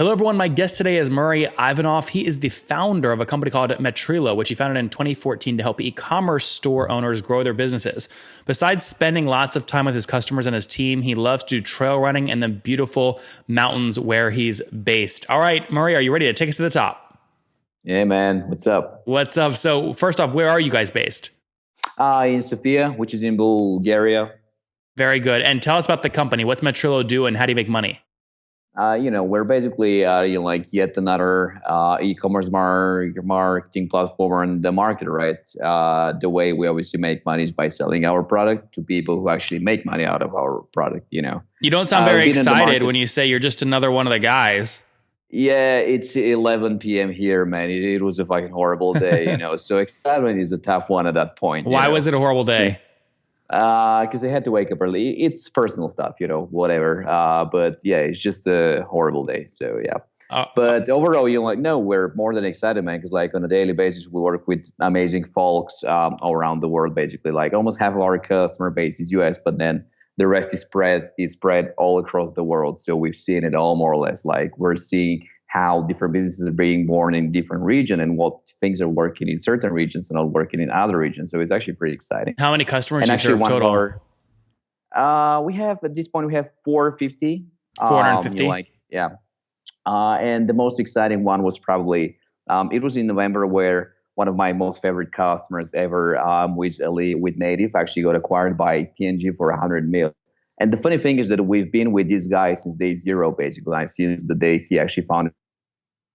Hello, everyone. My guest today is Murry Ivanoff. He is the founder of a company called Metrilo, which he founded in 2014 to help e-commerce store owners grow their businesses. Besides spending lots of time with his customers and his team, he loves to do trail running in the beautiful mountains where he's based. All right, Murry, are you ready to take us to the top? Yeah, man. What's up? What's up? So first off, where are you guys based? In Sofia, which is in Bulgaria. Very good. And tell us about the company. What's Metrilo do and how do you make money? We're basically yet another e-commerce marketing platform in the market, right? The way we obviously make money is by selling our product to people who actually make money out of our product. You don't sound very excited when you say you're just another one of the guys. Yeah, it's 11 p.m. here, man. It was a fucking horrible day, So excitement is a tough one at that point. Why was it a horrible day? Because I had to wake up early. It's personal stuff, whatever. But yeah, it's just a horrible day. So yeah. But overall, we're more than excited, man. Because on a daily basis, we work with amazing folks all around the world. Basically, almost half of our customer base is US, but then the rest is spread all across the world. So we've seen it all more or less. We're seeing how different businesses are being born in different regions and what things are working in certain regions and not working in other regions. So it's actually pretty exciting. How many customers do you serve total? We have, at this point, we have 450. 450? And the most exciting one was probably, it was in November where one of my most favorite customers ever with Native actually got acquired by TNG for $100 million. And the funny thing is that we've been with this guy since day zero, basically. Since the day he actually founded,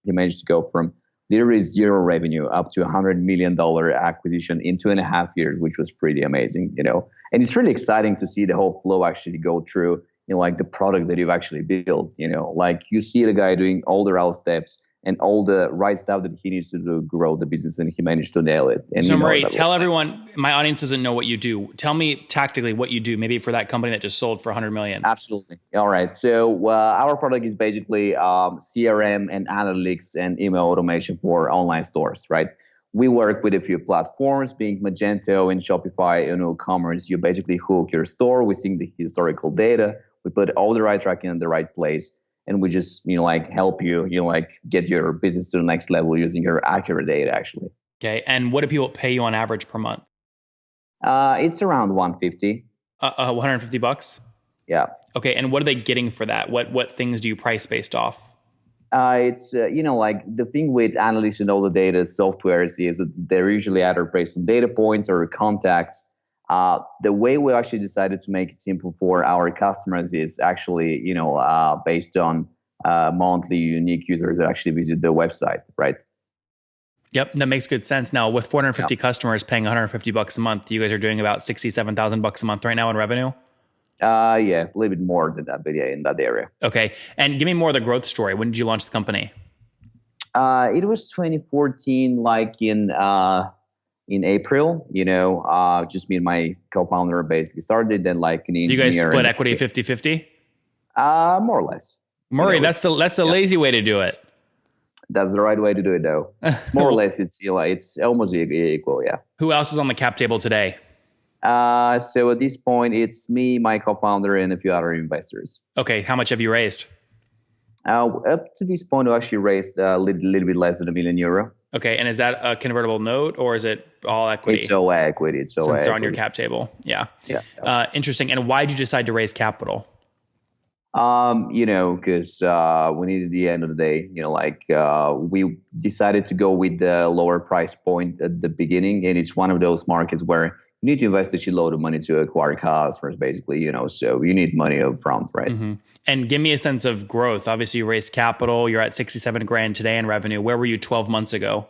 he managed to go from literally zero revenue up to $100 million acquisition in 2.5 years, which was pretty amazing, And it's really exciting to see the whole flow actually go through, the product that you've actually built, You see the guy doing all the right steps and all the right stuff that he needs to do to grow the business, and he managed to nail it. And so, Murry, tell everyone, my audience doesn't know what you do. Tell me tactically what you do, maybe for that company that just sold for $100 million. Absolutely. All right. So our product is basically CRM and analytics and email automation for online stores, right? We work with a few platforms, being Magento and Shopify and eCommerce. You basically hook your store. We sync the historical data. We put all the right tracking in the right place. And we just, help you, get your business to the next level using your accurate data, actually. Okay. And what do people pay you on average per month? It's around $150. $150? Yeah. Okay. And what are they getting for that? What things do you price based off? It's, the thing with analytics and all the data softwares is that they're usually either based on data points or contacts. The way we actually decided to make it simple for our customers is actually, based on monthly unique users that actually visit the website, right? Yep, that makes good sense. Now, with 450 customers paying $150 a month, you guys are doing about $67,000 a month right now in revenue? Yeah, a little bit more than that, but yeah, in that area. Okay, and give me more of the growth story. When did you launch the company? It was 2014, in April, just me and my co-founder basically started. Then an engineer. You guys split equity 50-50? More or less. Murry, that's the lazy way to do it. That's the right way to do it, though. It's more or less. It's it's almost equal. Yeah. Who else is on the cap table today? So at this point, it's me, my co-founder, and a few other investors. Okay, how much have you raised? Up to this point, we actually raised a little bit less than €1 million. Okay, and is that a convertible note or is it all equity? It's all equity. It's on your cap table. Yeah. Interesting. And why did you decide to raise capital? Because we needed, at the end of the day, we decided to go with the lower price point at the beginning, and it's one of those markets where you need to invest a shitload of money to acquire customers, basically, so you need money up front, right? Mm-hmm. And give me a sense of growth. Obviously, you raised capital. You're at $67,000 today in revenue. Where were you 12 months ago?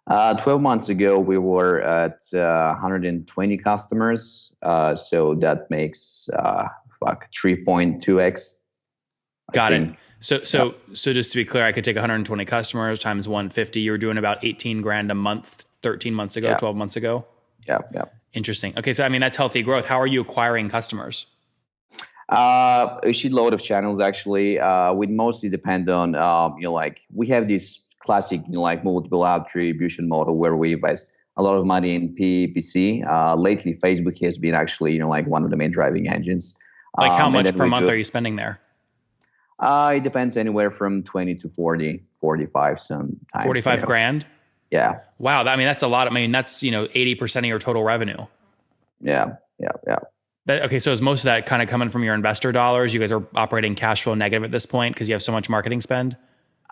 12 months ago, we were at 120 customers. So that makes 3.2x. Got it. So just to be clear, I could take 120 customers times 150. You were doing about $18,000 a month, 13 months ago, 12 months ago. Yeah. Interesting. Okay. So, that's healthy growth. How are you acquiring customers? A shitload of channels, actually. We mostly depend on, we have this classic, multiple attribution model where we invest a lot of money in PPC. Lately, Facebook has been actually, one of the main driving engines. How much per month are you spending there? It depends anywhere from 20 to 40, 45 sometimes. 45 grand? Yeah. Wow. I mean, that's a lot. I mean, that's, 80% of your total revenue. Yeah. Okay. So is most of that kind of coming from your investor dollars? You guys are operating cash flow negative at this point because you have so much marketing spend?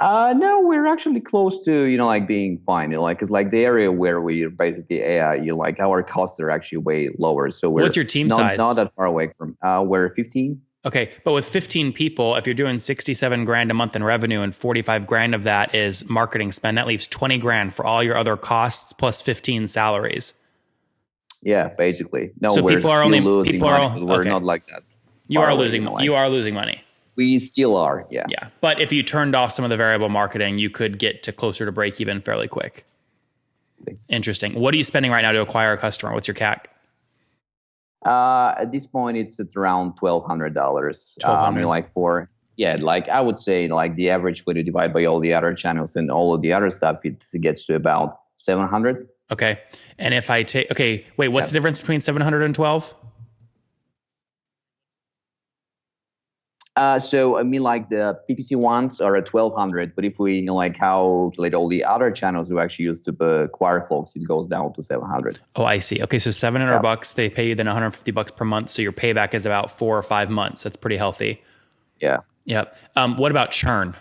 No, we're actually close to, being fine. Cause the area where we basically, our costs are actually way lower. So we're What's your team size? Not that far away from, we're 15. Okay. But with 15 people, if you're doing 67 grand a month in revenue and 45 grand of that is marketing spend, that leaves 20 grand for all your other costs plus 15 salaries. Yeah, basically. No, so we're people are still only losing people money. are okay. We're not like that. You are losing. You are losing money. We still are. Yeah. Yeah. But if you turned off some of the variable marketing, you could get to closer to break even fairly quick. Interesting. What are you spending right now to acquire a customer? What's your CAC? At this point, it's at around $1,200. $1,200. I would say the average when you divide by all the other channels and all of the other stuff, it gets to about 700. Okay. And if I take, what's the difference between 700 and 12? The PPC ones are at 1,200, but if we calculate all the other channels we actually use to acquire folks, it goes down to 700. Oh, I see. Okay, so $700 they pay you, then $150 per month, so your payback is about 4 or 5 months. That's pretty healthy. Yeah. Yep. What about churn?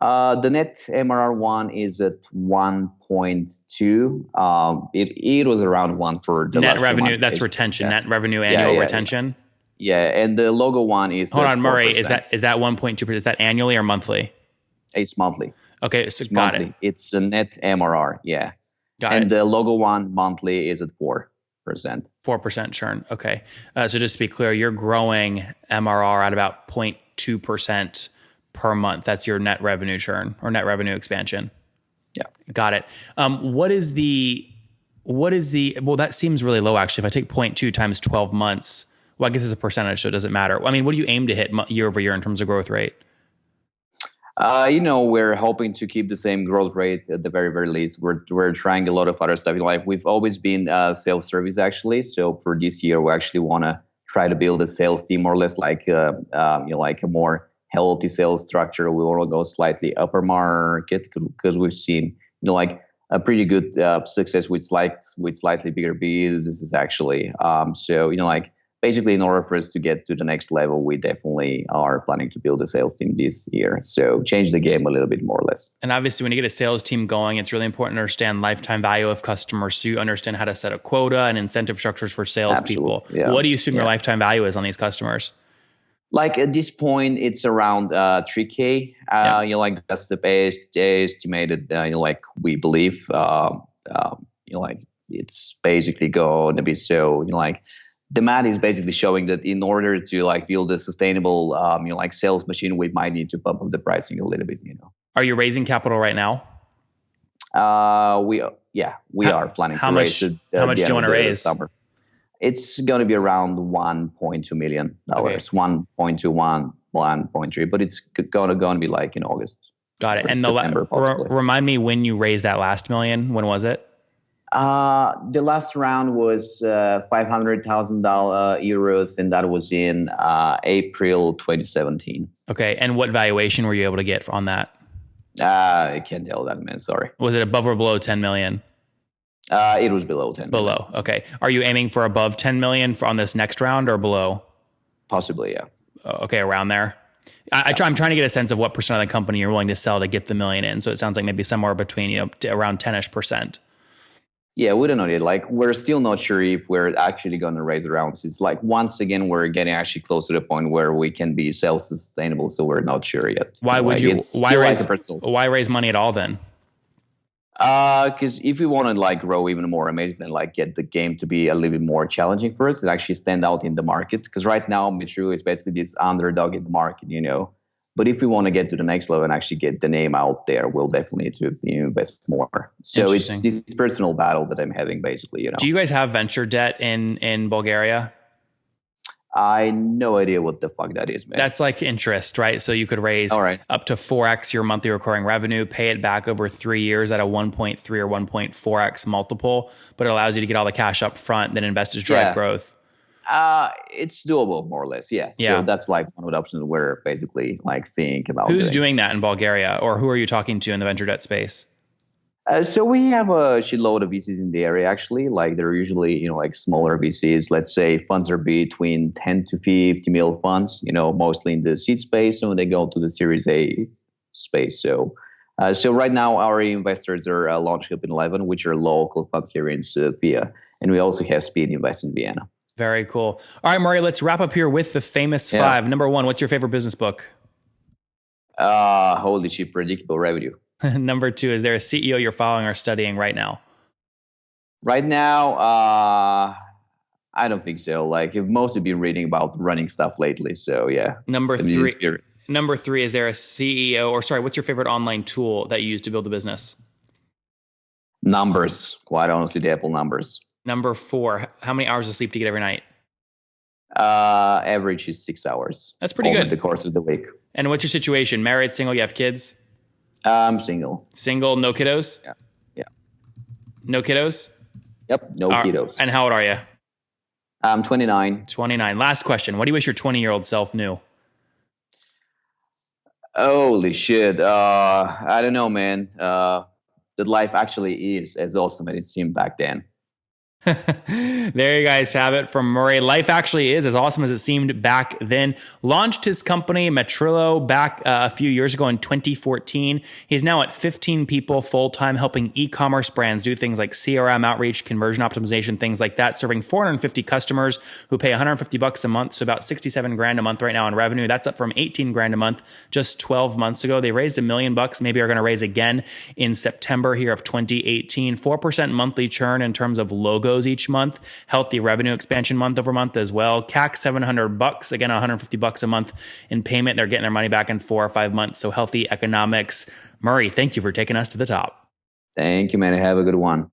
The net MRR one is at 1.2. It was around 1 for the net revenue. That's retention. Yeah. Net revenue annual retention. Yeah, and the logo one is. Hold on, Murray. Is that 1.2%? Is that annually or monthly? It's monthly. Okay, so it's got monthly. it. It's a net MRR. Yeah, got it. And the logo one monthly is at 4%. 4% churn. Okay, so just to be clear, you're growing MRR at about 0.2% per month. That's your net revenue churn or net revenue expansion. Yeah, got it. What is the? Well, that seems really low actually. If I take 0.2 times 12 months. Well, I guess it's a percentage, so it doesn't matter. I mean, what do you aim to hit year over year in terms of growth rate? We're hoping to keep the same growth rate at the very, very least. We're trying a lot of other stuff. We've always been self-service actually. So for this year, we actually want to try to build a sales team more or less like a more healthy sales structure. We want to go slightly upper market because we've seen a pretty good success with slightly bigger businesses actually. Basically, in order for us to get to the next level, we definitely are planning to build a sales team this year. So change the game a little bit more or less. And obviously, when you get a sales team going, it's really important to understand lifetime value of customers so you understand how to set a quota and incentive structures for salespeople. Yeah. What do you assume your lifetime value is on these customers? At this point, it's around $3K. That's the best estimated. We believe. It's basically going to be so. The math is basically showing that in order to build a sustainable sales machine, we might need to bump up the pricing a little bit. Are you raising capital right now? We are planning to raise it. How much do you want to raise? Summer. It's going to be around $1.2 million, okay. 1.2, 1.3, but it's going to be in August. Got it. And remind me when you raised that last million. When was it? The last round was €500,000, and that was in April 2017. Okay, and what valuation were you able to get on that? I can't tell that, man. Sorry. Was it above or below 10 million? It was below 10 million. Below. Okay. Are you aiming for above 10 million on this next round or below? Possibly, yeah. Okay, around there. I'm trying to get a sense of what percent of the company you're willing to sell to get the million in. So it sounds like maybe somewhere between around 10ish%. Yeah, we don't know yet. We're still not sure if we're actually going to raise the rounds. It's once again, we're getting actually close to the point where we can be self-sustainable. So we're not sure yet. Why raise money at all then? Because if we want to grow even more amazing and get the game to be a little bit more challenging for us and actually stand out in the market. Because right now, Metrilo is basically this underdog in the market, But if we want to get to the next level and actually get the name out there, we'll definitely need to invest more. So it's this personal battle that I'm having, basically. Do you guys have venture debt in Bulgaria? I have no idea what the fuck that is, man. That's like interest, right? So you could raise up to 4x your monthly recurring revenue, pay it back over 3 years at a 1.3 or 1.4x multiple, but it allows you to get all the cash up front, then invest to drive growth. It's doable more or less. Yeah. Yeah. So that's like one of the options we're basically like think about. Who's doing that in Bulgaria, or who are you talking to in the venture debt space? So we have a shitload of VCs in the area, actually. Like they're usually, like smaller VCs. Let's say funds are between 10 to 50 mil funds, mostly in the seed space. And when they go to the Series A space. So right now our investors are Launch Hub in 11, which are local funds here in Sofia. And we also have Speed Invest in Vienna. Very cool. All right, Murry, let's wrap up here with the famous five. Number one, what's your favorite business book? Holy shit, Predictable Revenue. Number two, is there a CEO you're following or studying right now? Right now, I don't think so. Like, I've mostly been reading about running stuff lately. So yeah. Number three, is there a CEO what's your favorite online tool that you use to build a business? Numbers. Quite honestly, the Apple numbers. Number four, how many hours of sleep do you get every night? Average is 6 hours. That's pretty good. Over the course of the week. And what's your situation? Married, single, you have kids? I'm single. Single, no kiddos? Yeah. No kiddos? Yep, no kiddos. And how old are you? I'm 29. 29. Last question. What do you wish your 20-year-old self knew? Holy shit. I don't know, man. That life actually is as awesome as it seemed back then. There you guys have it from Murry. Life actually is as awesome as it seemed back then. Launched his company Metrilo back a few years ago in 2014. He's now at 15 people full-time, helping e-commerce brands do things like CRM outreach, conversion optimization, things like that, serving 450 customers who pay $150 a month, so about 67 grand a month right now in revenue. That's up from 18 grand a month just 12 months ago. They raised $1 million, maybe are going to raise again in September here of 2018. 4% monthly churn in terms of logos each month, healthy revenue expansion month over month as well. CAC $700, again $150 a month in payment. They're getting their money back in 4 or 5 months, so healthy economics. Murry, thank you for taking us to the top. Thank you, man. Have a good one.